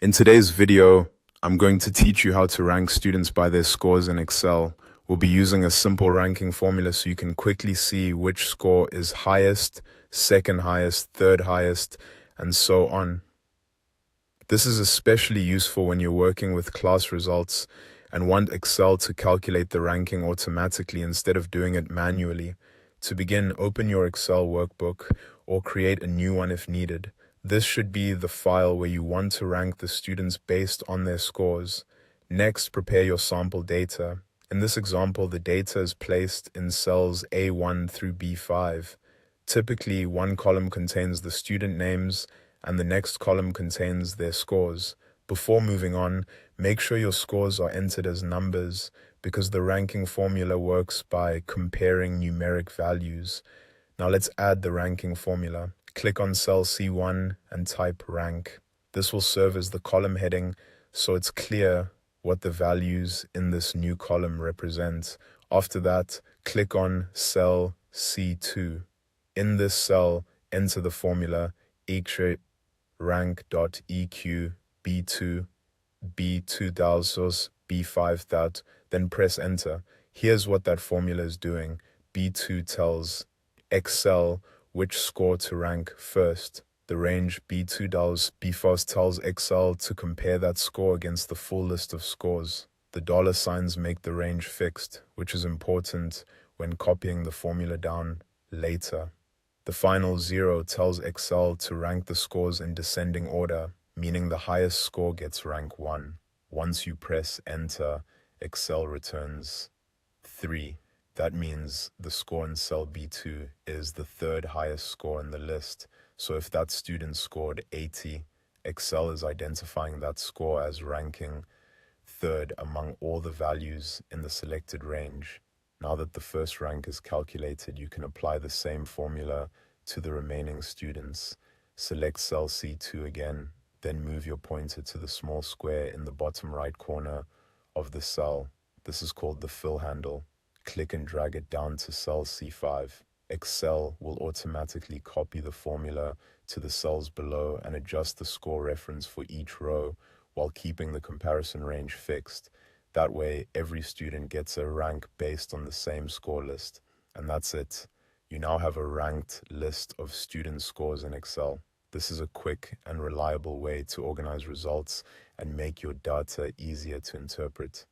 In today's video, I'm going to teach you how to rank students by their scores in Excel. We'll be using a simple ranking formula so you can quickly see which score is highest, second highest, third highest, and so on. This is especially useful when you're working with class results and want Excel to calculate the ranking automatically instead of doing it manually. To begin, open your Excel workbook or create a new one if needed. This should be the file where you want to rank the students based on their scores. Next, prepare your sample data. In this example, the data is placed in cells A1 through B5. Typically, one column contains the student names and the next column contains their scores. Before moving on, make sure your scores are entered as numbers because the ranking formula works by comparing numeric values. Now let's add the ranking formula. Click on cell C1 and type rank. This will serve as the column heading so it's clear what the values in this new column represent. After that, click on cell C2. In this cell, enter the formula rank.EQ B2 B2000 B5000, then press enter. Here's what that formula is doing. B2 tells Excel which score to rank first. The range B2 B5 tells Excel to compare that score against the full list of scores. The dollar signs make the range fixed, which is important when copying the formula down later. The final 0 tells Excel to rank the scores in descending order, meaning the highest score gets rank 1. Once you press enter, Excel returns 3. That means the score in cell B2 is the third highest score in the list. So if that student scored 80, Excel is identifying that score as ranking third among all the values in the selected range. Now that the first rank is calculated, you can apply the same formula to the remaining students. Select cell C2 again, then move your pointer to the small square in the bottom right corner of the cell. This is called the fill handle. Click and drag it down to cell C5. Excel will automatically copy the formula to the cells below and adjust the score reference for each row while keeping the comparison range fixed. That way, every student gets a rank based on the same score list. And that's it. You now have a ranked list of student scores in Excel. This is a quick and reliable way to organize results and make your data easier to interpret.